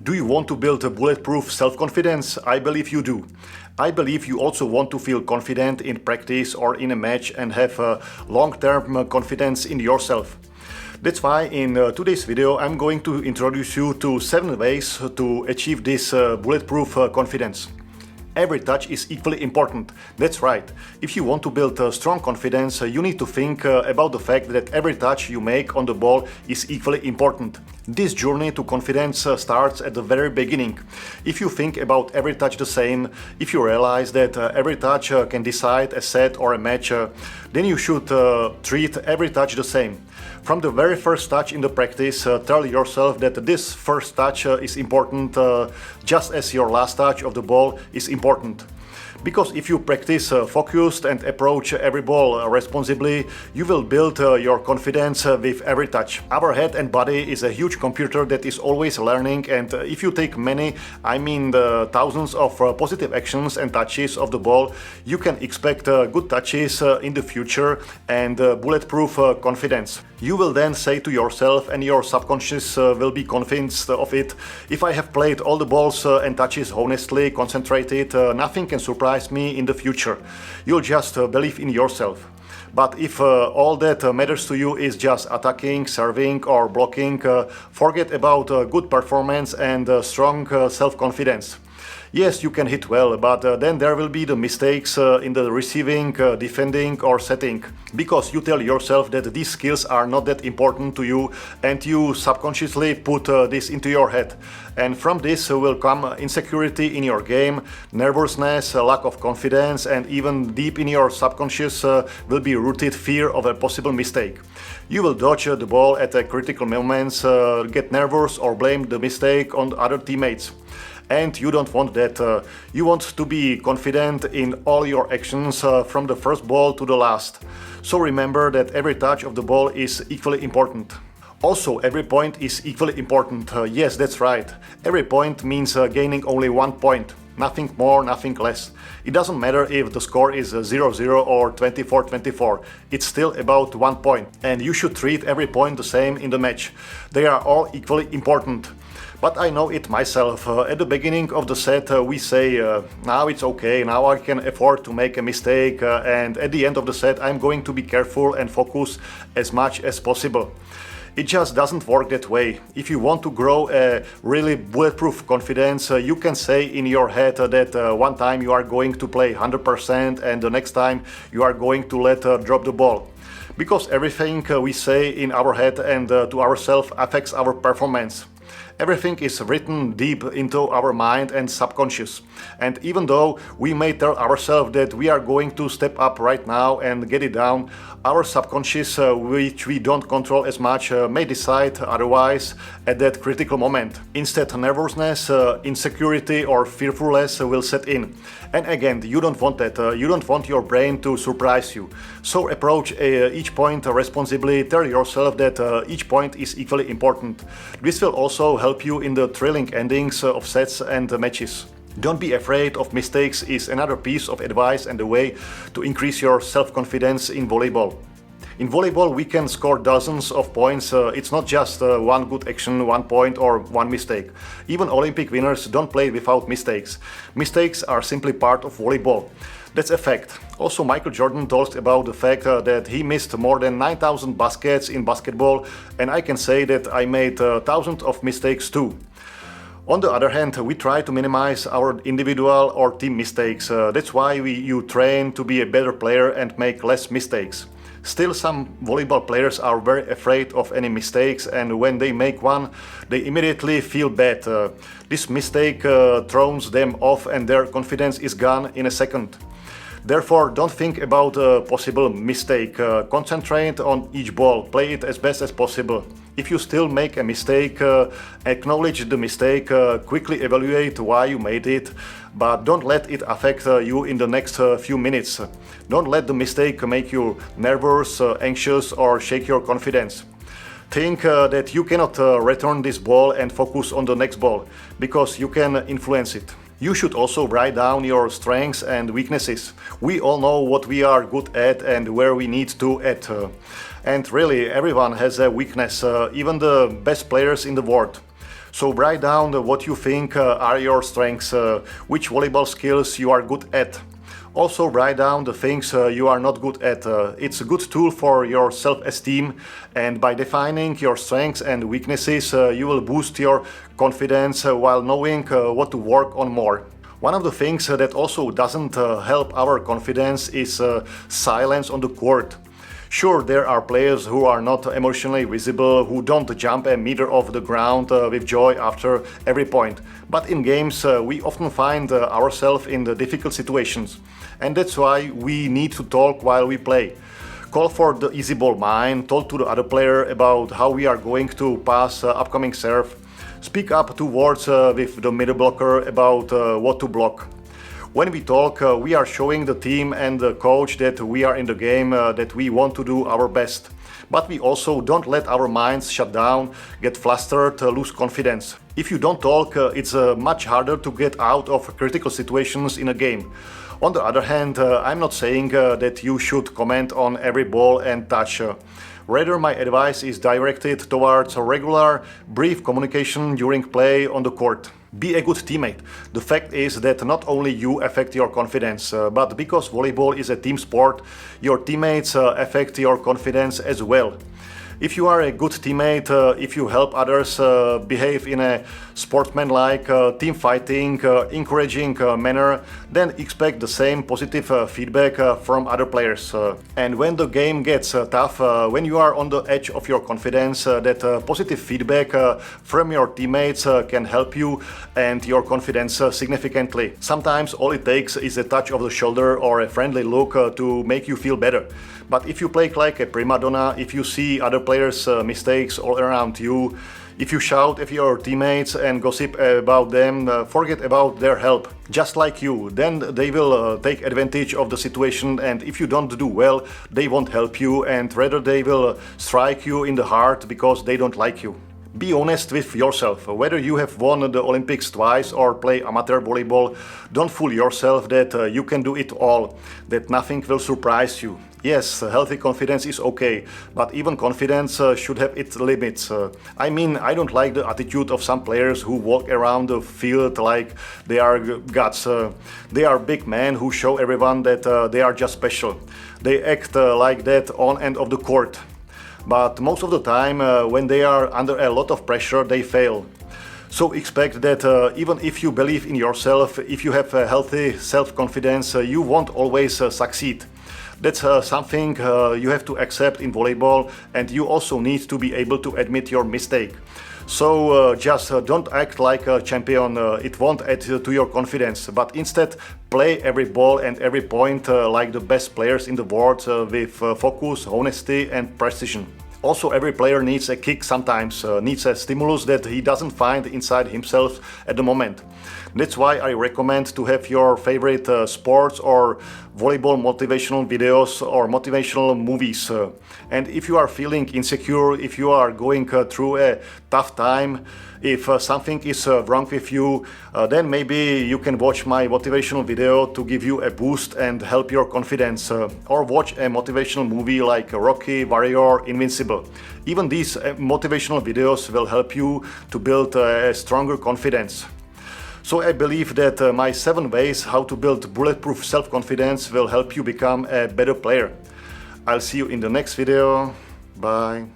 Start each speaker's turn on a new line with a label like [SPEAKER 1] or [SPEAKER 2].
[SPEAKER 1] Do you want to build a bulletproof self-confidence? I believe you do. I believe you also want to feel confident in practice or in a match and have a long-term confidence in yourself. That's why in today's video I'm going to introduce you to 7 ways to achieve this bulletproof confidence. Every touch is equally important. That's right. If you want to build strong confidence, you need to think about the fact that every touch you make on the ball is equally important. This journey to confidence starts at the very beginning. If you think about every touch the same, if you realize that every touch can decide a set or a match, then you should treat every touch the same. From the very first touch in the practice, tell yourself that this first touch is important just as your last touch of the ball is important. Because if you practice focused and approach every ball responsibly, you will build your confidence with every touch. Our head and body is a huge computer that is always learning, and if you take many, I mean the thousands of positive actions and touches of the ball, you can expect good touches in the future and bulletproof confidence. You will then say to yourself, and your subconscious will be convinced of it, if I have played all the balls and touches honestly, concentrated, nothing can surprise me in the future. You'll just believe in yourself. But if all that matters to you is just attacking, serving or blocking, forget about good performance and strong self-confidence. Yes, you can hit well, but then there will be the mistakes in the receiving, defending or setting, because you tell yourself that these skills are not that important to you and you subconsciously put this into your head. And from this will come insecurity in your game, nervousness, lack of confidence, and even deep in your subconscious will be rooted fear of a possible mistake. You will dodge the ball at critical moments, get nervous or blame the mistake on other teammates. And you don't want that. You want to be confident in all your actions from the first ball to the last. So remember that every touch of the ball is equally important. Also, every point is equally important. Yes, that's right. Every point means gaining only 1 point. Nothing more, nothing less. It doesn't matter if the score is 0-0 or 24-24. It's still about 1 point. And you should treat every point the same in the match. They are all equally important. But I know it myself. At the beginning of the set we say, now it's okay, now I can afford to make a mistake, and at the end of the set I'm going to be careful and focus as much as possible. It just doesn't work that way. If you want to grow a really bulletproof confidence, you can say in your head that one time you are going to play 100% and the next time you are going to let drop the ball. Because everything we say in our head and to ourselves affects our performance. Everything is written deep into our mind and subconscious. And even though we may tell ourselves that we are going to step up right now and get it down, our subconscious, which we don't control as much, may decide otherwise at that critical moment. Instead, nervousness, insecurity or fearfulness will set in. And again, you don't want that. You don't want your brain to surprise you. So approach each point responsibly. Tell yourself that each point is equally important. This will also help you in the thrilling endings of sets and matches. Don't be afraid of mistakes is another piece of advice and a way to increase your self-confidence in volleyball. In volleyball we can score dozens of points. It's not just one good action, 1 point or one mistake. Even Olympic winners don't play without mistakes. Mistakes are simply part of volleyball. That's a fact. Also, Michael Jordan talks about the fact that he missed more than 9,000 baskets in basketball, and I can say that I made thousands of mistakes too. On the other hand, we try to minimize our individual or team mistakes. That's why you train to be a better player and make less mistakes. Still, some volleyball players are very afraid of any mistakes, and when they make one, they immediately feel bad. This mistake throws them off and their confidence is gone in a second. Therefore, don't think about a possible mistake. Concentrate on each ball, play it as best as possible. If you still make a mistake, acknowledge the mistake, quickly evaluate why you made it, but don't let it affect you in the next few minutes. Don't let the mistake make you nervous, anxious or shake your confidence. Think that you cannot return this ball and focus on the next ball, because you can influence it. You should also write down your strengths and weaknesses. We all know what we are good at and where we need to add. And really, everyone has a weakness, even the best players in the world. So write down what you think are your strengths, which volleyball skills you are good at. Also write down the things you are not good at. It's a good tool for your self-esteem, and by defining your strengths and weaknesses, you will boost your confidence while knowing what to work on more. One of the things that also doesn't help our confidence is silence on the court. Sure, there are players who are not emotionally visible, who don't jump a meter off the ground with joy after every point. But in games, we often find ourselves in the difficult situations. And that's why we need to talk while we play. Call for the easy ball mine, talk to the other player about how we are going to pass upcoming serve. Speak up towards with the middle blocker about what to block. When we talk, we are showing the team and the coach that we are in the game, that we want to do our best. But we also don't let our minds shut down, get flustered, lose confidence. If you don't talk, it's much harder to get out of critical situations in a game. On the other hand, I'm not saying that you should comment on every ball and touch. Rather, my advice is directed towards a regular, brief communication during play on the court. Be a good teammate. The fact is that not only you affect your confidence, but because volleyball is a team sport, your teammates affect your confidence as well. If you are a good teammate, if you help others behave in a sportsmanlike, team fighting, encouraging manner, then expect the same positive feedback from other players. And when the game gets tough, when you are on the edge of your confidence, that positive feedback from your teammates can help you and your confidence significantly. Sometimes all it takes is a touch of the shoulder or a friendly look to make you feel better. But if you play like a prima donna, if you see other players' mistakes all around you, if you shout at your teammates and gossip about them, forget about their help. Just like you, then they will take advantage of the situation, and if you don't do well, they won't help you, and rather they will strike you in the heart because they don't like you. Be honest with yourself. Whether you have won the Olympics twice or play amateur volleyball, don't fool yourself that you can do it all, that nothing will surprise you. Yes, healthy confidence is okay, but even confidence should have its limits. I mean, I don't like the attitude of some players who walk around the field like they are gods. They are big men who show everyone that they are just special. They act like that on and off the court. But most of the time, when they are under a lot of pressure, they fail. So expect that even if you believe in yourself, if you have a healthy self-confidence, you won't always succeed. That's something you have to accept in volleyball, and you also need to be able to admit your mistake. So just don't act like a champion, it won't add to your confidence, but instead play every ball and every point like the best players in the world with focus, honesty and precision. Also, every player needs a kick sometimes, needs a stimulus that he doesn't find inside himself at the moment. That's why I recommend to have your favorite sports or volleyball motivational videos or motivational movies. And if you are feeling insecure, if you are going through a tough time, if something is wrong with you, then maybe you can watch my motivational video to give you a boost and help your confidence. Or watch a motivational movie like Rocky, Warrior, Invincible. Even these motivational videos will help you to build a stronger confidence. So I believe that my 7 ways how to build bulletproof self-confidence will help you become a better player. I'll see you in the next video. Bye.